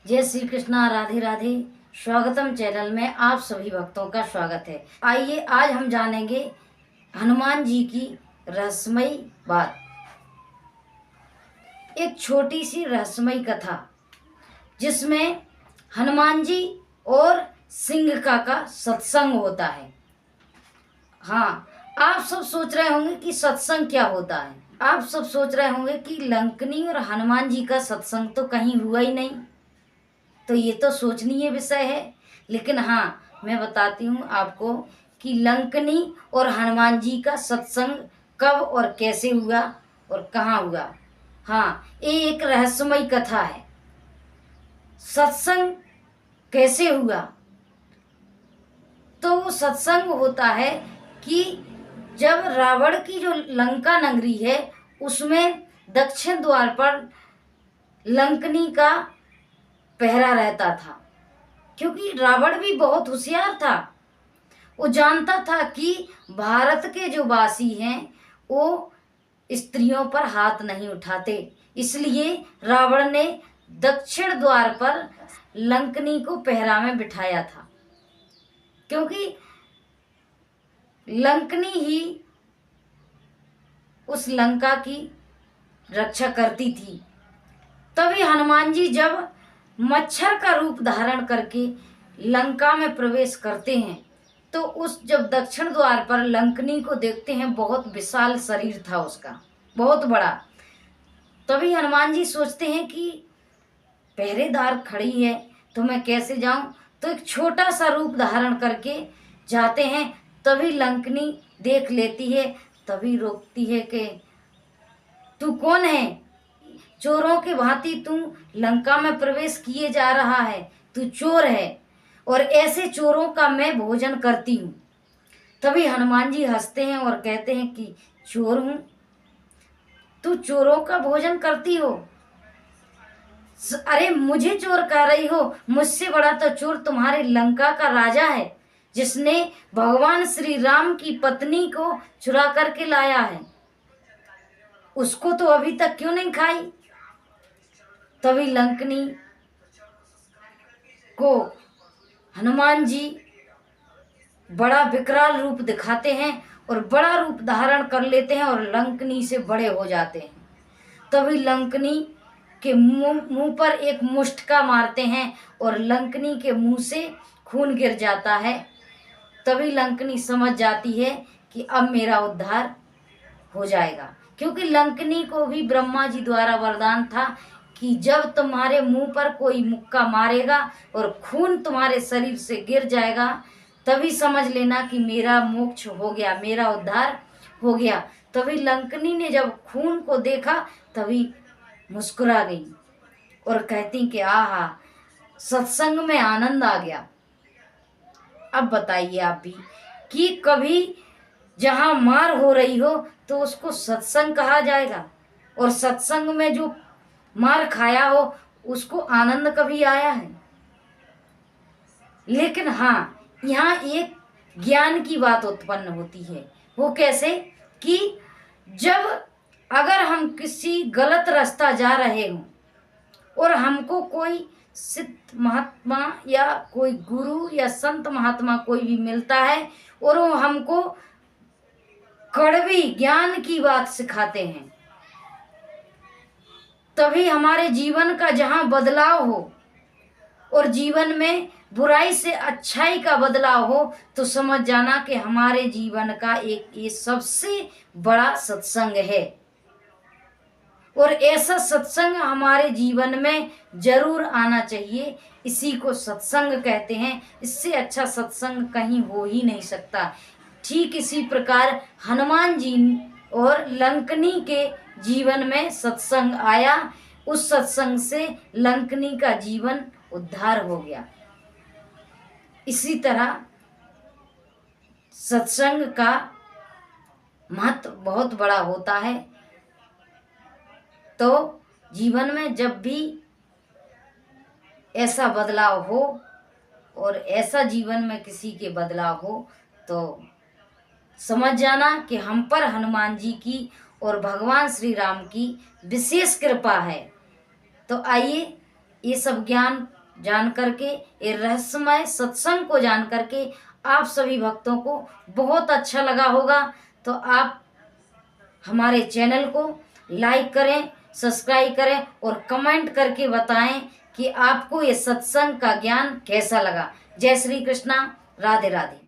जय श्री कृष्णा, राधे राधे। स्वागतम चैनल में आप सभी भक्तों का स्वागत है। आइए आज हम जानेंगे हनुमान जी की रहस्यमयी बात। एक छोटी सी रहस्यमयी कथा जिसमें हनुमान जी और सिंह का सत्संग होता है। हाँ, आप सब सोच रहे होंगे कि सत्संग क्या होता है। आप सब सोच रहे होंगे कि लंकनी और हनुमान जी का सत्संग तो कहीं हुआ ही नहीं, तो ये तो सोचनीय विषय है। लेकिन हाँ, मैं बताती हूँ आपको कि लंकनी और हनुमान जी का सत्संग कब और कैसे हुआ और कहाँ हुआ। हाँ, ये एक रहस्यमयी कथा है। सत्संग कैसे हुआ? तो वो सत्संग होता है कि जब रावण की जो लंका नगरी है उसमें दक्षिण द्वार पर लंकनी का पहरा रहता था, क्योंकि रावण भी बहुत होशियार था। वो जानता था कि भारत के जो वासी हैं वो स्त्रियों पर हाथ नहीं उठाते, इसलिए रावण ने दक्षिण द्वार पर लंकनी को पहरा में बिठाया था, क्योंकि लंकनी ही उस लंका की रक्षा करती थी। तभी हनुमान जी जब मच्छर का रूप धारण करके लंका में प्रवेश करते हैं तो उस जब दक्षिण द्वार पर लंकनी को देखते हैं, बहुत विशाल शरीर था उसका, बहुत बड़ा। तभी हनुमान जी सोचते हैं कि पहरेदार खड़ी है तो मैं कैसे जाऊं, तो एक छोटा सा रूप धारण करके जाते हैं। तभी लंकनी देख लेती है, तभी रोकती है कि तू कौन है? चोरों के भांति तू लंका में प्रवेश किए जा रहा है, तू चोर है और ऐसे चोरों का मैं भोजन करती हूँ। तभी हनुमान जी हंसते हैं और कहते हैं कि चोर हूँ, तू चोरों का भोजन करती हो? अरे मुझे चोर कह रही हो? मुझसे बड़ा तो चोर तुम्हारे लंका का राजा है, जिसने भगवान श्री राम की पत्नी को चुरा करके लाया है। उसको तो अभी तक क्यों नहीं खाई? तभी लंकनी को हनुमान जी बड़ा विकराल रूप दिखाते हैं और बड़ा रूप धारण कर लेते हैं और लंकनी से बड़े हो जाते हैं। तभी लंकनी के मुंह पर एक मुष्टिका मारते हैं और लंकनी के मुंह से खून गिर जाता है। तभी लंकनी समझ जाती है कि अब मेरा उद्धार हो जाएगा, क्योंकि लंकनी को भी ब्रह्मा जी द्वारा वरदान था कि जब तुम्हारे मुंह पर कोई मुक्का मारेगा और खून तुम्हारे शरीर से गिर जाएगा तभी समझ लेना कि मेरा मोक्ष हो गया, मेरा उद्धार हो गया। तभी लंकनी ने जब खून को देखा तभी मुस्कुरा गई और कहती कि आहा, सत्संग में आनंद आ गया। अब बताइए आप भी कि कभी जहां मार हो रही हो तो उसको सत्संग कहा जाएगा, और सत्संग में जो मार खाया हो उसको आनंद कभी आया है? लेकिन हाँ, यहाँ एक ज्ञान की बात उत्पन्न होती है। वो कैसे? कि जब अगर हम किसी गलत रास्ता जा रहे हों और हमको कोई सिद्ध महात्मा या कोई गुरु या संत महात्मा कोई भी मिलता है और वो हमको कड़वी ज्ञान की बात सिखाते हैं, तभी हमारे जीवन का जहां बदलाव हो और जीवन में बुराई से अच्छाई का बदलाव हो तो समझ जाना कि हमारे जीवन का एक ये सबसे बड़ा सत्संग है। और ऐसा सत्संग हमारे जीवन में जरूर आना चाहिए। इसी को सत्संग कहते हैं। इससे अच्छा सत्संग कहीं हो ही नहीं सकता। ठीक इसी प्रकार हनुमान जी और लंकनी के जीवन में सत्संग आया। उस सत्संग से लंकनी का जीवन उद्धार हो गया। इसी तरह सत्संग का महत्व बहुत बड़ा होता है। तो जीवन में जब भी ऐसा बदलाव हो और ऐसा जीवन में किसी के बदलाव हो तो समझ जाना कि हम पर हनुमान जी की और भगवान श्री राम की विशेष कृपा है। तो आइए ये सब ज्ञान जान करके, ये रहस्यमय सत्संग को जान करके आप सभी भक्तों को बहुत अच्छा लगा होगा। तो आप हमारे चैनल को लाइक करें, सब्सक्राइब करें और कमेंट करके बताएं कि आपको ये सत्संग का ज्ञान कैसा लगा। जय श्री कृष्णा, राधे राधे।